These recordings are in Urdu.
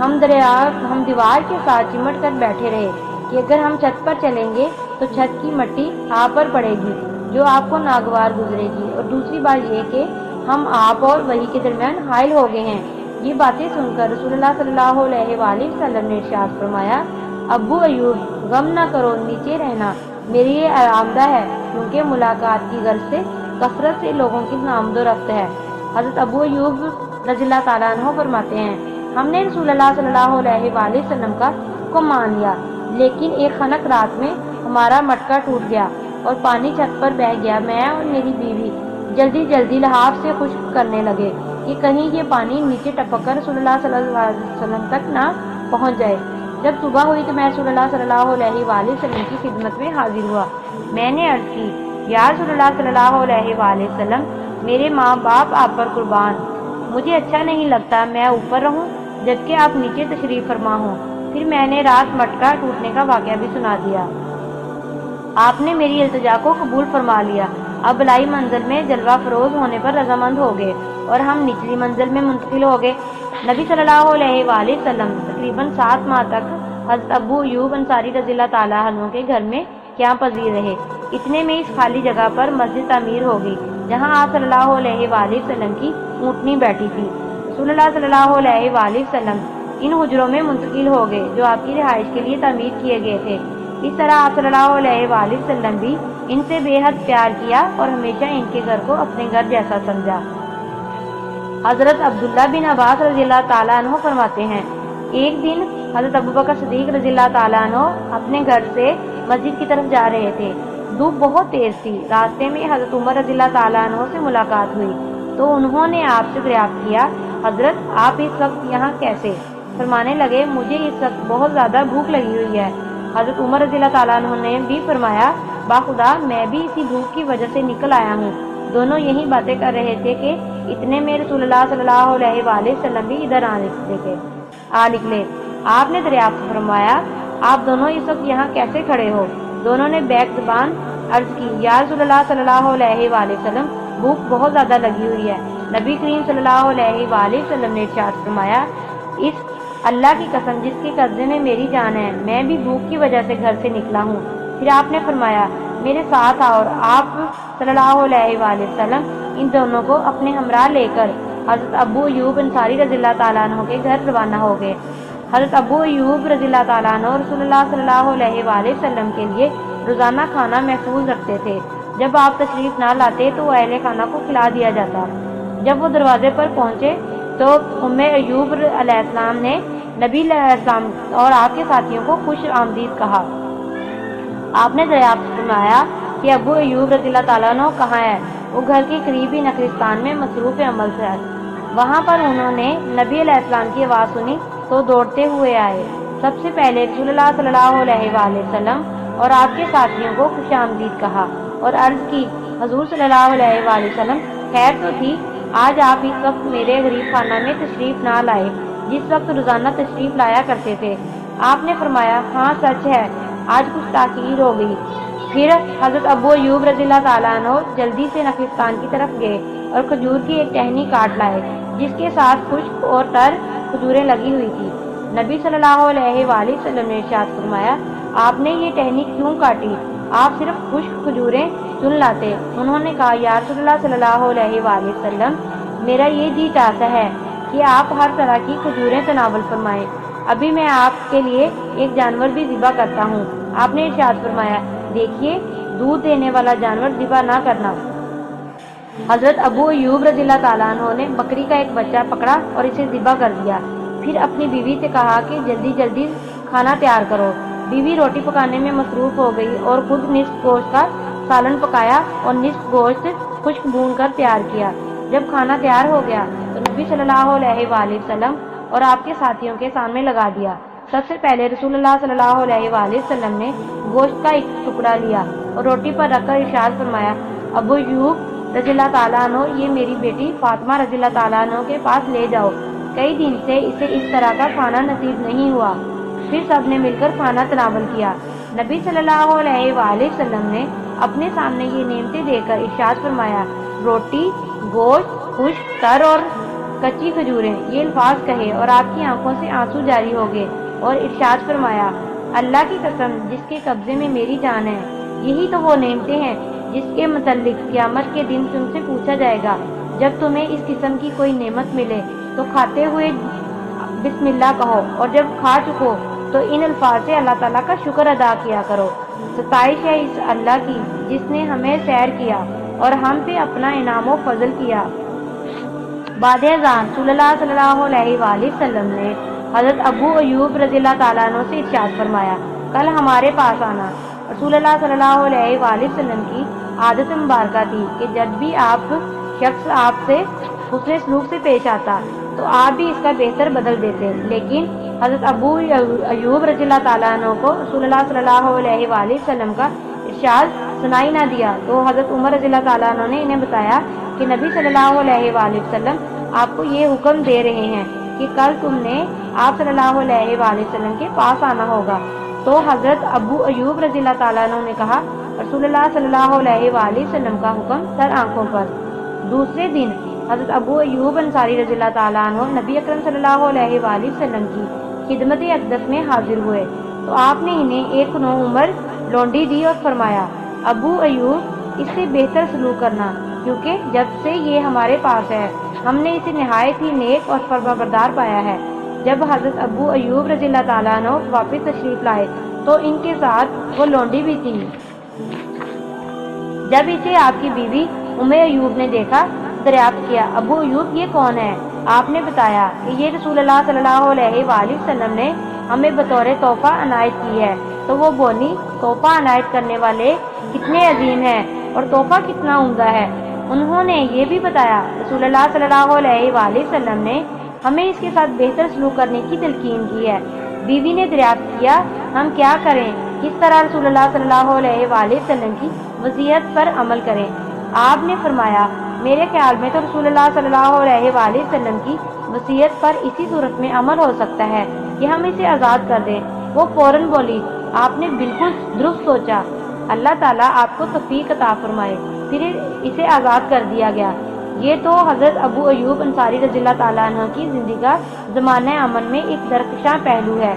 ہم دیوار کے ساتھ چمٹ کر بیٹھے رہے کہ اگر ہم چھت پر چلیں گے تو چھت کی مٹی آپ پر پڑے گی جو آپ کو ناگوار گزرے گی، اور دوسری بات یہ کہ ہم آپ اور وہی کے درمیان حائل ہو گئے ہیں۔ یہ باتیں سن کر رسول اللہ صلی اللہ علیہ وآلہ وسلم نے ارشاد فرمایا، ابو ایوب غم نہ کرو، نیچے رہنا میرے لیے آرامدہ ہے، کیونکہ ملاقات کی غرض سے کثرت سے لوگوں کی آمد و رفت ہے۔ حضرت ابو ایوب رضی اللہ تعالیٰ عنہ فرماتے ہیں، ہم نے رسول اللہ صلی اللہ علیہ وآلہ وسلم کا حکم مان لیا، لیکن ایک خنک رات میں ہمارا مٹکا ٹوٹ گیا اور پانی چھت پر بہہ گیا۔ میں اور میری بیوی جلدی جلدی لحاف سے خشک کرنے لگے کہ کہیں یہ پانی نیچے ٹپک کر رسول اللہ صلی اللہ علیہ وسلم تک نہ پہنچ جائے۔ جب صبح ہوئی تو میں رسول اللہ صلی اللہ علیہ وآلہ وسلم کی خدمت میں حاضر ہوا۔ میں نے عرض کی، یا رسول اللہ صلی اللہ علیہ وآلہ وسلم، میرے ماں باپ آپ پر قربان، مجھے اچھا نہیں لگتا میں اوپر رہوں جبکہ آپ نیچے تشریف فرما ہوں۔ پھر میں نے رات مٹکا ٹوٹنے کا واقعہ بھی سنا دیا۔ آپ نے میری التجا کو قبول فرما لیا۔ اب اعلیٰ منزل میں جلوہ فروز ہونے پر رضامند ہو گئے اور ہم نچلی منزل میں منتقل ہو گئے۔ نبی صلی اللہ علیہ وآلہ وسلم تقریباً 7 ماہ تک حضرت ابو ایوب انصاری رضی اللہ تعالیٰ عنہ کے گھر میں قیام پذیر رہے۔ اتنے میں اس خالی جگہ پر مسجد تعمیر ہو گئی جہاں آپ صلی اللہ علیہ وآلہ وسلم کی اونٹنی بیٹھی تھی۔ رسول اللہ صلی اللہ علیہ وآلہ وسلم ان حجروں میں منتقل ہو گئے جو آپ کی رہائش کے لیے تعمیر کیے گئے تھے۔ اس طرح آپ صلی اللہ علیہ وآلہ وسلم بھی ان سے بے حد پیار کیا اور ہمیشہ ان کے گھر کو اپنے گھر جیسا سمجھا۔ حضرت عبداللہ بن عباس رضی اللہ تعالیٰ عنہ فرماتے ہیں، ایک دن حضرت ابوبکر صدیق رضی اللہ تعالیٰ عنہ اپنے گھر سے مسجد کی طرف جا رہے تھے۔ دھوپ بہت تیز تھی۔ راستے میں حضرت عمر رضی اللہ تعالیٰ عنہ سے ملاقات ہوئی تو انہوں نے آپ سے دریافت کیا، حضرت آپ اس وقت یہاں کیسے؟ فرمانے لگے، مجھے اس وقت بہت زیادہ بھوک لگی ہوئی ہے۔ حضرت عمر رضی اللہ تعالیٰ عنہ نے بھی فرمایا، باخدا میں بھی اسی بھوک کی وجہ سے نکل آیا ہوں۔ دونوں یہی باتیں کر رہے تھے کہ اتنے میں رسول اللہ صلی اللہ علیہ وآلہ وسلم بھی ادھر آ نکلے۔ آپ نے دریافت فرمایا، آپ دونوں اس وقت یہاں کیسے کھڑے ہو؟ دونوں نے بیک زبان عرض کی، یا رسول اللہ صلی اللہ علیہ وآلہ وسلم، بھوک بہت زیادہ لگی ہوئی ہے۔ نبی کریم صلی اللہ علیہ وآلہ وسلم نے ارشاد فرمایا، اس اللہ کی قسم جس کے قبضے میں میری جان ہے، میں بھی بھوک کی وجہ سے گھر سے نکلا ہوں۔ پھر آپ نے فرمایا، میرے ساتھ آؤ، اور آپ صلی اللہ علیہ وآلہ وسلم ان دونوں کو اپنے ہمراہ لے کر حضرت ابو ایوب انصاری رضی اللہ تعالیٰ عنہ کے گھر روانہ ہو گئے۔ حضرت ابو ایوب رضی اللہ تعالیٰ عنہ رسول اللہ صلی اللہ علیہ وآلہ وسلم کے لیے روزانہ کھانا محفوظ رکھتے تھے۔ جب آپ تشریف نہ لاتے تو وہ اہل خانہ کو کھلا دیا جاتا۔ جب وہ دروازے پر پہنچے تو ام ایوب علیہ السلام نے نبی علیہ السلام اور آپ کے ساتھیوں کو خوش آمدید کہا۔ آپ نے دریافت فرمایا کہ ابو ایوب رضی اللہ تعالیٰ عنہ کہاں ہے؟ وہ گھر کے قریبی نخلستان میں مصروف عمل سے ہے۔ وہاں پر انہوں نے نبی علیہ السلام کی آواز سنی تو دوڑتے ہوئے آئے۔ سب سے پہلے رسول اللہ صلی اللہ علیہ وآلہ وسلم اور آپ کے ساتھیوں کو خوش آمدید کہا اور عرض کی، حضور صلی اللہ علیہ وآلہ وسلم، خیر تو تھی، آج آپ اس وقت میرے غریب خانہ میں تشریف نہ لائے جس وقت روزانہ تشریف لایا کرتے تھے۔ آپ نے فرمایا، ہاں سچ ہے، آج کچھ تاخیر ہو گئی۔ پھر حضرت ابو ایوب رضی اللہ تعالیٰ عنہ جلدی سے نخلستان کی طرف گئے اور کھجور کی ایک ٹہنی کاٹ لائے جس کے ساتھ خشک اور تر کھجوریں لگی ہوئی تھی۔ نبی صلی اللہ علیہ وآلہ وسلم نے ارشاد فرمایا، آپ نے یہ ٹہنی کیوں کاٹی؟ آپ صرف خشک کھجوریں چن لاتے۔ انہوں نے کہا، یا رسول اللہ صلی اللہ علیہ وآلہ وسلم، میرا یہ جی چاہتا ہے کہ آپ ہر طرح کی کھجوریں تناول فرمائیں، ابھی میں آپ کے لیے ایک جانور بھی ذبح کرتا ہوں۔ آپ نے ارشاد فرمایا، دیکھیے، دودھ دینے والا جانور ذبح نہ کرنا۔ حضرت ابو ایوب رضی اللہ تعالیٰ عنہ نے بکری کا ایک بچہ پکڑا اور اسے ذبح کر دیا۔ پھر اپنی بیوی سے کہا کہ جلدی جلدی کھانا تیار کرو۔ بیوی روٹی پکانے میں مصروف ہو گئی اور خود نصف گوشت کا سالن پکایا اور نصف گوشت خشک بھون کر تیار کیا۔ جب کھانا تیار ہو گیا تو نبی صلی اللہ علیہ وآلہ وسلم اور آپ کے ساتھیوں کے سامنے لگا دیا۔ سب سے پہلے رسول اللہ صلی اللہ علیہ وآلہ وسلم نے گوشت کا ایک ٹکڑا لیا اور روٹی پر رکھ کر ارشاد فرمایا، ابو ایوب رضی اللہ تعالیٰ عنہ، یہ میری بیٹی فاطمہ رضی اللہ تعالیٰ عنہ کے پاس لے جاؤ، کئی دن سے اسے اس طرح کا کھانا نصیب نہیں ہوا۔ پھر سب نے مل کر کھانا تناول کیا۔ نبی صلی اللہ علیہ وآلہ وسلم نے اپنے سامنے یہ نعمتیں دے کر ارشاد فرمایا، روٹی، گوشت خشک تر اور کچی کھجوریں، یہ الفاظ کہے اور آپ کی آنکھوں سے آنسو جاری ہو گئے اور ارشاد فرمایا، اللہ کی قسم جس کے قبضے میں میری جان ہے، یہی تو وہ نعمتیں ہیں جس کے متعلق قیامت کے دن تم سے پوچھا جائے گا۔ جب تمہیں اس قسم کی کوئی نعمت ملے تو کھاتے ہوئے بسم اللہ کہو، اور جب کھا چکو تو ان الفاظ سے اللہ تعالیٰ کا شکر ادا کیا کرو۔ ستائش ہے اس اللہ کی جس نے ہمیں سیر کیا اور ہم پہ اپنا انعام و فضل کیا۔ بعد اذان رسول اللہ صلی اللہ علیہ وآلہ وسلم نے حضرت ابو ایوب رضی اللہ تعالیٰ عنہ سے ارشاد فرمایا، کل ہمارے پاس آنا۔ رسول اللہ صلی اللہ علیہ وآلہ وسلم کی عادت مبارکہ تھی کہ جب بھی شخص آپ سے حسن سلوک سے پیش آتا تو آپ بھی اس کا بہتر بدل دیتے، لیکن حضرت ابو ایوب رضی اللہ تعالیٰ عنہ کو رسول اللہ صلی اللہ علیہ وآلہ وسلم کا ارشاد سنائی نہ دیا تو حضرت عمر رضی اللہ تعالیٰ عنہ نے انہیں بتایا کہ نبی صلی اللہ علیہ وآلہ وسلم آپ کو یہ حکم دے رہے ہیں کہ کل تم نے آپ صلی اللہ علیہ وآلہ وسلم کے پاس آنا ہوگا۔ تو حضرت ابو ایوب رضی اللہ تعالیٰ عنہ نے کہا، رسول اللہ صلی اللہ علیہ وآلہ وسلم کا حکم سر آنکھوں پر۔ دوسرے دن حضرت ابو ایوب انصاری رضی اللہ تعالیٰ عنہ نبی اکرم صلی اللہ علیہ وآلہ وسلم کی خدمت اقدس میں حاضر ہوئے تو آپ نے انہیں ایک نوعمر لونڈی دی اور فرمایا، ابو ایوب اس سے بہتر سلوک کرنا، کیونکہ جب سے یہ ہمارے پاس ہے ہم نے اسے نہایت ہی نیک اور فرمانبردار پایا ہے۔ جب حضرت ابو ایوب رضی اللہ تعالیٰ عنہ واپس تشریف لائے تو ان کے ساتھ وہ لونڈی بھی تھی۔ جب اسے آپ کی بیوی ام ایوب نے دیکھا، دریافت کیا، ابو ایوب یہ کون ہے؟ آپ نے بتایا کہ یہ رسول اللہ صلی اللہ علیہ وآلہ وسلم نے ہمیں بطور تحفہ عنایت کی ہے۔ تو وہ بولی، تحفہ عنایت کرنے والے کتنے عظیم ہیں اور تحفہ کتنا عمدہ ہے۔ انہوں نے یہ بھی بتایا، رسول اللہ صلی اللہ علیہ وآلہ وسلم نے ہمیں اس کے ساتھ بہتر سلوک کرنے کی تلقین کی ہے۔ بیوی نے دریافت کیا، ہم کیا کریں، کس طرح رسول اللہ صلی اللہ علیہ وآلہ وسلم کی وصیت پر عمل کریں؟ آپ نے فرمایا، میرے خیال میں تو رسول اللہ صلی اللہ علیہ وآلہ وسلم کی وصیت پر اسی صورت میں عمل ہو سکتا ہے کہ ہم اسے آزاد کر دیں۔ وہ فوراً بولی، آپ نے بالکل درست سوچا، اللہ تعالیٰ آپ کو توفیق عطا فرمائے۔ پھر اسے آزاد کر دیا گیا۔ یہ تو حضرت ابو ایوب انصاری رضی اللہ تعالیٰ عنہ کی زندگی کا زمانہ امن میں ایک درخشاں پہلو ہے۔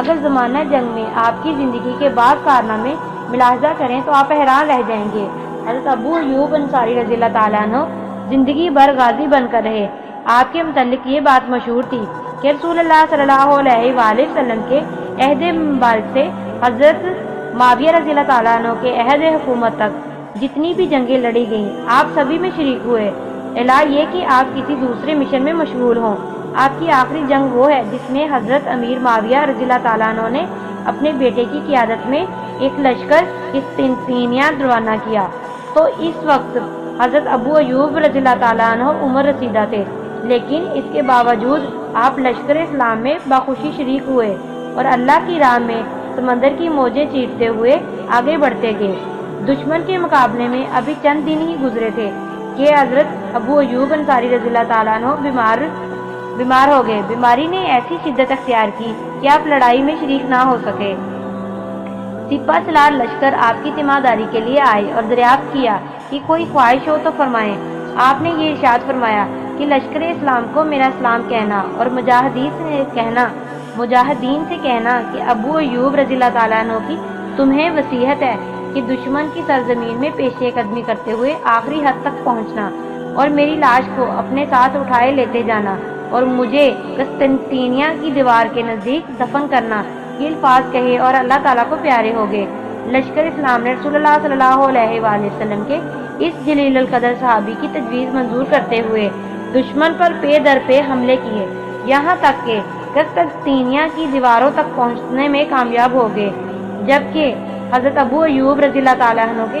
اگر زمانہ جنگ میں آپ کی زندگی کے بعض کارنامے ملاحظہ کریں تو آپ حیران رہ جائیں گے۔ حضرت ابو ایوب انصاری رضی اللہ تعالیٰ عنہ زندگی بھر غازی بن کر رہے۔ آپ کے متعلق یہ بات مشہور تھی کہ رسول اللہ صلی اللہ علیہ وآلہ وسلم کے عہد مبارک سے حضرت معاویہ رضی اللہ تعالیٰ عنہ کے عہد حکومت تک جتنی بھی جنگیں لڑی گئیں آپ سبھی میں شریک ہوئے، الا یہ کہ آپ کسی دوسرے مشن میں مشغول ہوں۔ آپ کی آخری جنگ وہ ہے جس میں حضرت امیر معاویہ رضی اللہ تعالیٰ عنہ نے اپنے بیٹے کی قیادت میں ایک لشکر قسطنطنیہ روانہ کیا۔ تو اس وقت حضرت ابو ایوب رضی اللہ تعالیٰ عنہ عمر رسیدہ تھے، لیکن اس کے باوجود آپ لشکر اسلام میں بخوشی شریک ہوئے اور اللہ کی راہ میں سمندر کی موجیں چیرتے ہوئے آگے بڑھتے گئے۔ دشمن کے مقابلے میں ابھی چند دن ہی گزرے تھے کہ حضرت ابو ایوب انصاری رضی اللہ تعالیٰ عنہ بیمار ہو گئے۔ بیماری نے ایسی شدت اختیار کی کہ آپ لڑائی میں شریک نہ ہو سکے۔ سپہ سالار لشکر آپ کی تیمارداری کے لیے آئے اور دریافت کیا کہ کوئی خواہش ہو تو فرمائیں۔ آپ نے یہ ارشاد فرمایا کہ لشکر اسلام کو میرا سلام کہنا اور مجاہدین سے کہنا کہ ابو ایوب رضی اللہ تعالیٰ عنہ کی تمہیں وصیت ہے کہ دشمن کی سرزمین میں پیشے قدمی کرتے ہوئے آخری حد تک پہنچنا اور میری لاش کو اپنے ساتھ اٹھائے لیتے جانا اور مجھے قسطنطنیہ کی دیوار کے نزدیک دفن کرنا۔ یہ الفاظ کہے اور اللہ تعالیٰ کو پیارے ہو گئے۔ لشکر اسلام نے رسول اللہ صلی اللہ علیہ وآلہ وسلم کے اس جلیل القدر صحابی کی تجویز منظور کرتے ہوئے دشمن پر پے در پے حملے کیے، یہاں تک کہ قسطنطنیہ کی دیواروں تک پہنچنے میں کامیاب ہو گئے، جبکہ حضرت ابو ایوب رضی اللہ تعالیٰ عنہ کے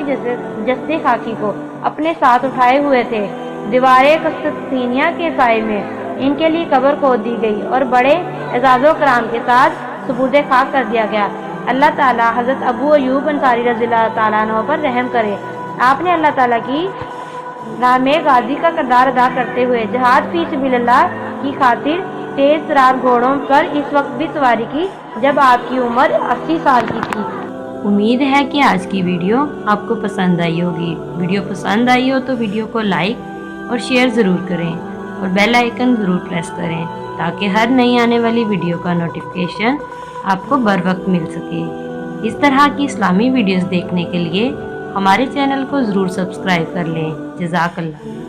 جسد خاکی کو اپنے ساتھ اٹھائے ہوئے تھے۔ دیوار قسطنطنیہ کے سائے میں ان کے لیے قبر کھود دی گئی اور بڑے اعزاز و کرام کے ساتھ سپرد خاک کر دیا گیا۔ اللہ تعالیٰ حضرت ابو ایوب انصاری رضی اللہ تعالیٰ عنہ پر رحم کرے۔ آپ نے اللہ تعالیٰ کی راہ میں غازی کا کردار ادا کرتے ہوئے جہاد فی سبیل اللہ کی خاطر تیز ترار گھوڑوں پر اس وقت بھی سواری کی جب آپ کی عمر 80 سال کی تھی۔ امید ہے کہ آج کی ویڈیو آپ کو پسند آئی ہوگی۔ ویڈیو پسند آئی ہو تو ویڈیو کو لائک اور شیئر ضرور کریں اور بیل آئیکن ضرور پریس کریں تاکہ ہر نئی آنے والی ویڈیو کا نوٹیفیکیشن آپ کو بر وقت مل سکے۔ اس طرح کی اسلامی ویڈیوز دیکھنے کے لیے ہمارے چینل کو ضرور سبسکرائب کر لیں۔ جزاک اللہ۔